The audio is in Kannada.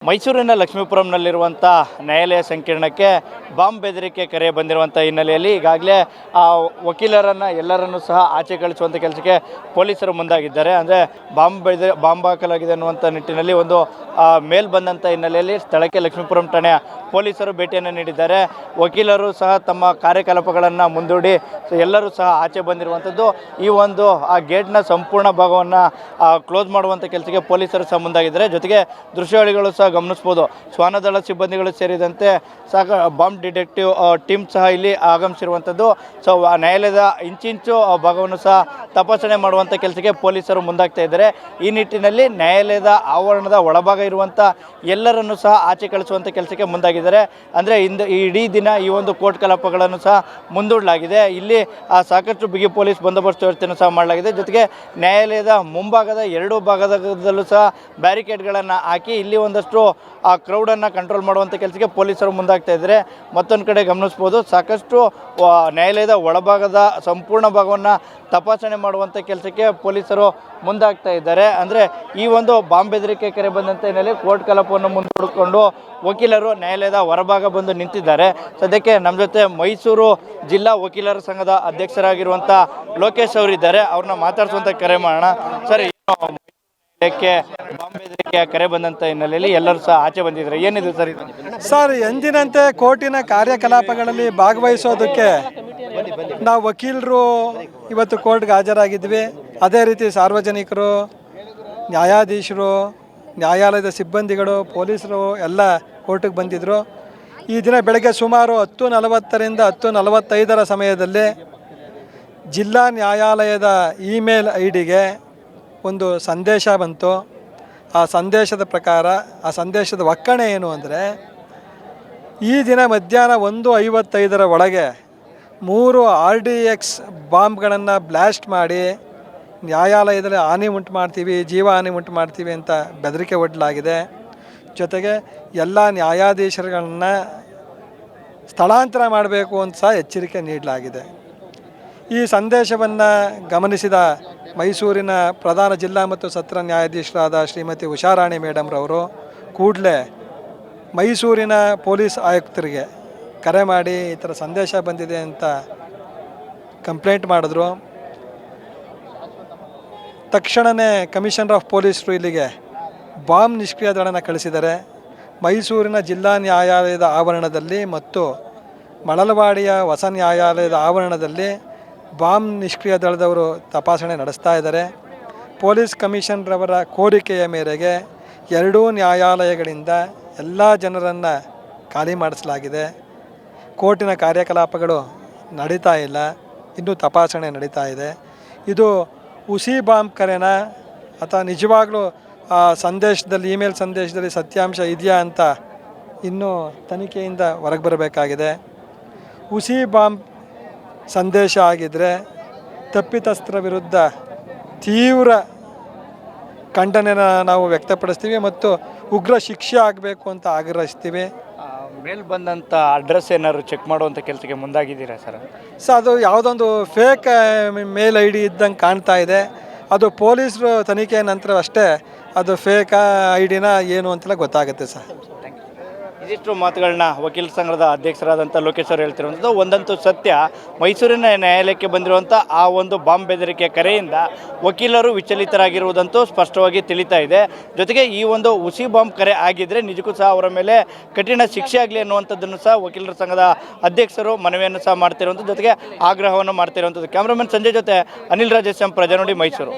ಮೈಸೂರಿನ ಲಕ್ಷ್ಮೀಪುರಂನಲ್ಲಿರುವಂಥ ನ್ಯಾಯಾಲಯ ಸಂಕೀರ್ಣಕ್ಕೆ ಬಾಂಬ್ ಬೆದರಿಕೆ ಕರೆ ಬಂದಿರುವಂಥ ಹಿನ್ನೆಲೆಯಲ್ಲಿ ಈಗಾಗಲೇ ಆ ವಕೀಲರನ್ನು ಎಲ್ಲರನ್ನೂ ಸಹ ಆಚೆ ಕಳಿಸುವಂಥ ಕೆಲಸಕ್ಕೆ ಪೊಲೀಸರು ಮುಂದಾಗಿದ್ದಾರೆ. ಅಂದರೆ ಬಾಂಬ್ ಹಾಕಲಾಗಿದೆ ಅನ್ನುವಂಥ ನಿಟ್ಟಿನಲ್ಲಿ ಒಂದು ಮೇಲ್ ಬಂದಂಥ ಹಿನ್ನೆಲೆಯಲ್ಲಿ ಸ್ಥಳಕ್ಕೆ ಲಕ್ಷ್ಮೀಪುರಂ ಠಾಣೆಯ ಪೊಲೀಸರು ಭೇಟಿಯನ್ನು ನೀಡಿದ್ದಾರೆ. ವಕೀಲರು ಸಹ ತಮ್ಮ ಕಾರ್ಯಕಲಾಪಗಳನ್ನು ಮುಂದೂಡಿ ಎಲ್ಲರೂ ಸಹ ಆಚೆ ಬಂದಿರುವಂಥದ್ದು. ಈ ಒಂದು ಆ ಗೇಟ್ನ ಸಂಪೂರ್ಣ ಭಾಗವನ್ನು ಕ್ಲೋಸ್ ಮಾಡುವಂಥ ಕೆಲಸಕ್ಕೆ ಪೊಲೀಸರು ಸಹ ಮುಂದಾಗಿದ್ದಾರೆ. ಜೊತೆಗೆ ದೃಶ್ಯಾವಳಿಗಳು ಸಹ ಗಮನಿಸ್ಬೋದು. ಶ್ವಾನದಳ ಸಿಬ್ಬಂದಿಗಳು ಸೇರಿದಂತೆ ಬಾಂಬ್ ಡಿಟೆಕ್ಟಿವ್ ಟೀಮ್ ಸಹ ಇಲ್ಲಿ ಆಗಮಿಸಿರುವಂಥದ್ದು. ಸೊ ನ್ಯಾಯಾಲಯದ ಇಂಚಿಂಚು ಭಾಗವನ್ನು ಸಹ ತಪಾಸಣೆ ಮಾಡುವಂಥ ಕೆಲಸಕ್ಕೆ ಪೊಲೀಸರು ಮುಂದಾಗ್ತಾ ಇದ್ದಾರೆ. ಈ ನಿಟ್ಟಿನಲ್ಲಿ ನ್ಯಾಯಾಲಯದ ಆವರಣದ ಒಳಭಾಗ ಇರುವಂಥ ಎಲ್ಲರನ್ನು ಸಹ ಆಚೆ ಕಳಿಸುವಂಥ ಕೆಲಸಕ್ಕೆ ಮುಂದಾಗಿದ್ದಾರೆ. ಅಂದರೆ ಇಡೀ ದಿನ ಈ ಒಂದು ಕೋರ್ಟ್ ಕಲಾಪಗಳನ್ನು ಸಹ ಮುಂದೂಡಲಾಗಿದೆ. ಇಲ್ಲಿ ಸಾಕಷ್ಟು ಬಿಗಿ ಪೊಲೀಸ್ ಬಂದೋಬಸ್ತ್ ವ್ಯವಸ್ಥೆಯನ್ನು ಸಹ ಮಾಡಲಾಗಿದೆ. ಜೊತೆಗೆ ನ್ಯಾಯಾಲಯದ ಮುಂಭಾಗದ ಎರಡೂ ಭಾಗದಲ್ಲೂ ಸಹ ಬ್ಯಾರಿಕೇಡ್ಗಳನ್ನು ಹಾಕಿ ಇಲ್ಲಿ ಒಂದಷ್ಟು ಆ ಕ್ರೌಡನ್ನು ಕಂಟ್ರೋಲ್ ಮಾಡುವಂಥ ಕೆಲಸಕ್ಕೆ ಪೊಲೀಸರು ಮುಂದಾಗ್ತಾ ಇದ್ದಾರೆ. ಮತ್ತೊಂದು ಕಡೆ ಗಮನಿಸ್ಬೋದು, ಸಾಕಷ್ಟು ನ್ಯಾಯಾಲಯದ ಒಳಭಾಗದ ಸಂಪೂರ್ಣ ಭಾಗವನ್ನು ತಪಾಸಣೆ ಮಾಡುವಂಥ ಕೆಲಸಕ್ಕೆ ಪೊಲೀಸರು ಮುಂದಾಗ್ತಾ ಇದ್ದಾರೆ. ಅಂದರೆ ಈ ಒಂದು ಬಾಂಬ್ ಬೆದರಿಕೆ ಕರೆ ಬಂದಂಥ ಹಿನ್ನೆಲೆ ಕೋರ್ಟ್ ಕಲಾಪವನ್ನು ಮುಂದೂಡಿಕೊಂಡು ವಕೀಲರು ನ್ಯಾಯಾಲಯದ ಹೊರಭಾಗ ಬಂದು ನಿಂತಿದ್ದಾರೆ. ಸದ್ಯಕ್ಕೆ ನಮ್ಮ ಜೊತೆ ಮೈಸೂರು ಜಿಲ್ಲಾ ವಕೀಲರ ಸಂಘದ ಅಧ್ಯಕ್ಷರಾಗಿರುವಂಥ ಲೋಕೇಶ್ ಅವರಿದ್ದಾರೆ. ಅವ್ರನ್ನ ಮಾತಾಡಿಸುವಂಥ ಕರೆ ಮಾಡೋಣ. ಸರ್, ಬಾಂಬ್ ಬೆದರಿಕೆ ಕರೆ ಬಂದಂಥ ಹಿನ್ನೆಲೆಯಲ್ಲಿ ಎಲ್ಲರೂ ಸಹ ಆಚೆ ಬಂದಿದ್ದಾರೆ, ಏನಿದೆ ಸರ್ ಇದು? ಸರ್, ಎಂದಿನಂತೆ ಕೋರ್ಟಿನ ಕಾರ್ಯಕಲಾಪಗಳಲ್ಲಿ ಭಾಗವಹಿಸೋದಕ್ಕೆ ನಾವು ವಕೀಲರು ಇವತ್ತು ಕೋರ್ಟ್ಗೆ ಹಾಜರಾಗಿದ್ವಿ. ಅದೇ ರೀತಿ ಸಾರ್ವಜನಿಕರು, ನ್ಯಾಯಾಧೀಶರು, ನ್ಯಾಯಾಲಯದ ಸಿಬ್ಬಂದಿಗಳು, ಪೊಲೀಸರು ಎಲ್ಲ ಕೋರ್ಟಿಗೆ ಬಂದಿದ್ದರು. ಈ ದಿನ ಬೆಳಗ್ಗೆ ಸುಮಾರು 10:40ರಿಂದ 10:45 ಸಮಯದಲ್ಲಿ ಜಿಲ್ಲಾ ನ್ಯಾಯಾಲಯದ ಇಮೇಲ್ ಐಡಿಗೆ ಒಂದು ಸಂದೇಶ ಬಂತು. ಆ ಸಂದೇಶದ ಪ್ರಕಾರ, ಆ ಸಂದೇಶದ ಒಕ್ಕಣೆ ಏನು ಅಂದರೆ, ಈ ದಿನ ಮಧ್ಯಾಹ್ನ 1:55 ಒಳಗೆ 3 RDX ಬಾಂಬ್ಗಳನ್ನು ಬ್ಲಾಸ್ಟ್ ಮಾಡಿ ನ್ಯಾಯಾಲಯದಲ್ಲಿ ಹಾನಿ ಉಂಟು ಮಾಡ್ತೀವಿ, ಜೀವ ಹಾನಿ ಉಂಟು ಮಾಡ್ತೀವಿ ಅಂತ ಬೆದರಿಕೆ ಒಡ್ಡಲಾಗಿದೆ. ಜೊತೆಗೆ ಎಲ್ಲ ನ್ಯಾಯಾಧೀಶರುಗಳನ್ನ ಸ್ಥಳಾಂತರ ಮಾಡಬೇಕು ಅಂತ ಸಹ ಎಚ್ಚರಿಕೆ ನೀಡಲಾಗಿದೆ. ಈ ಸಂದೇಶವನ್ನು ಗಮನಿಸಿದ ಮೈಸೂರಿನ ಪ್ರಧಾನ ಜಿಲ್ಲಾ ಮತ್ತು ಸತ್ರ ನ್ಯಾಯಾಧೀಶರಾದ ಶ್ರೀಮತಿ ಉಷಾರಾಣಿ ಮೇಡಮ್ರವರು ಕೂಡಲೇ ಮೈಸೂರಿನ ಪೊಲೀಸ್ ಆಯುಕ್ತರಿಗೆ ಕರೆ ಮಾಡಿ ಈ ಥರ ಸಂದೇಶ ಬಂದಿದೆ ಅಂತ ಕಂಪ್ಲೇಂಟ್ ಮಾಡಿದ್ರು. ತಕ್ಷಣವೇ ಕಮಿಷನರ್ ಆಫ್ ಪೊಲೀಸರು ಇಲ್ಲಿಗೆ ಬಾಂಬ್ ನಿಷ್ಕ್ರಿಯ ದಳನ ಕಳಿಸಿದ್ದಾರೆ. ಮೈಸೂರಿನ ಜಿಲ್ಲಾ ನ್ಯಾಯಾಲಯದ ಆವರಣದಲ್ಲಿ ಮತ್ತು ಮಳಲವಾಡಿಯ ಹೊಸ ನ್ಯಾಯಾಲಯದ ಆವರಣದಲ್ಲಿ ಬಾಂಬ್ ನಿಷ್ಕ್ರಿಯ ದಳದವರು ತಪಾಸಣೆ ನಡೆಸ್ತಾ ಇದ್ದಾರೆ. ಪೊಲೀಸ್ ಕಮಿಷನರವರ ಕೋರಿಕೆಯ ಮೇರೆಗೆ ಎರಡೂ ನ್ಯಾಯಾಲಯಗಳಿಂದ ಎಲ್ಲ ಜನರನ್ನು ಖಾಲಿ ಮಾಡಿಸಲಾಗಿದೆ. ಕೋರ್ಟಿನ ಕಾರ್ಯಕಲಾಪಗಳು ನಡೀತಾ ಇಲ್ಲ, ಇನ್ನೂ ತಪಾಸಣೆ ನಡೀತಾ ಇದೆ. ಇದು ಹುಸಿ ಬಾಂಬ್ ಕರೆನಾ ಅಥವಾ ನಿಜವಾಗ್ಲೂ ಆ ಸಂದೇಶದಲ್ಲಿ, ಇಮೇಲ್ ಸಂದೇಶದಲ್ಲಿ ಸತ್ಯಾಂಶ ಇದೆಯಾ ಅಂತ ಇನ್ನೂ ತನಿಖೆಯಿಂದ ಹೊರಗೆ ಬರಬೇಕಾಗಿದೆ. ಹುಸಿ ಬಾಂಬ್ ಸಂದೇಶ ಆಗಿದ್ದರೆ ತಪ್ಪಿತಸ್ಥರ ವಿರುದ್ಧ ತೀವ್ರ ಖಂಡನೆನ ನಾವು ವ್ಯಕ್ತಪಡಿಸ್ತೀವಿ ಮತ್ತು ಉಗ್ರ ಶಿಕ್ಷೆ ಆಗಬೇಕು ಅಂತ ಆಗ್ರಹಿಸ್ತೀವಿ. ಮೇಲ್ ಬಂದಂಥ ಅಡ್ರೆಸ್ ಏನಾದ್ರು ಚೆಕ್ ಮಾಡುವಂಥ ಕೆಲಸಕ್ಕೆ ಮುಂದಾಗಿದ್ದೀರಾ ಸರ್? ಅದು ಯಾವುದೊಂದು ಫೇಕ್ ಮೇಲ್ ID ಇದ್ದಂಗೆ ಕಾಣ್ತಾ ಇದೆ. ಅದು ಪೊಲೀಸರು ತನಿಖೆ ನಂತರ ಅಷ್ಟೇ ಅದು ಫೇಕ್ ID ಏನು ಅಂತೆಲ್ಲ ಗೊತ್ತಾಗುತ್ತೆ ಸರ್. ಇದಿಷ್ಟು ಮಾತುಗಳನ್ನ ವಕೀಲ ಸಂಘದ ಅಧ್ಯಕ್ಷರಾದಂಥ ಲೋಕೇಶ್ ಅವರು ಹೇಳ್ತಿರುವಂಥದ್ದು. ಒಂದಂತೂ ಸತ್ಯ, ಮೈಸೂರಿನ ನ್ಯಾಯಾಲಯಕ್ಕೆ ಬಂದಿರುವಂಥ ಆ ಒಂದು ಬಾಂಬ್ ಬೆದರಿಕೆ ಕರೆಯಿಂದ ವಕೀಲರು ವಿಚಲಿತರಾಗಿರುವುದಂತೂ ಸ್ಪಷ್ಟವಾಗಿ ತಿಳಿತಾ ಇದೆ. ಜೊತೆಗೆ ಈ ಒಂದು ಹುಸಿ ಬಾಂಬ್ ಕರೆ ಆಗಿದ್ದರೆ ನಿಜಕ್ಕೂ ಸಹ ಅವರ ಮೇಲೆ ಕಠಿಣ ಶಿಕ್ಷೆ ಆಗಲಿ ಅನ್ನುವಂಥದ್ದನ್ನು ಸಹ ವಕೀಲರ ಸಂಘದ ಅಧ್ಯಕ್ಷರು ಮನವಿಯನ್ನು ಸಹ ಮಾಡ್ತಿರುವಂಥದ್ದು, ಜೊತೆಗೆ ಆಗ್ರಹವನ್ನು ಮಾಡ್ತಿರುವಂಥದ್ದು. ಕ್ಯಾಮ್ರಾಮನ್ ಸಂಜಯ್ ಜೊತೆ ಅನಿಲ್ ರಾಜೇಶ್, ಪ್ರಜಾನುಡಿ, ಮೈಸೂರು.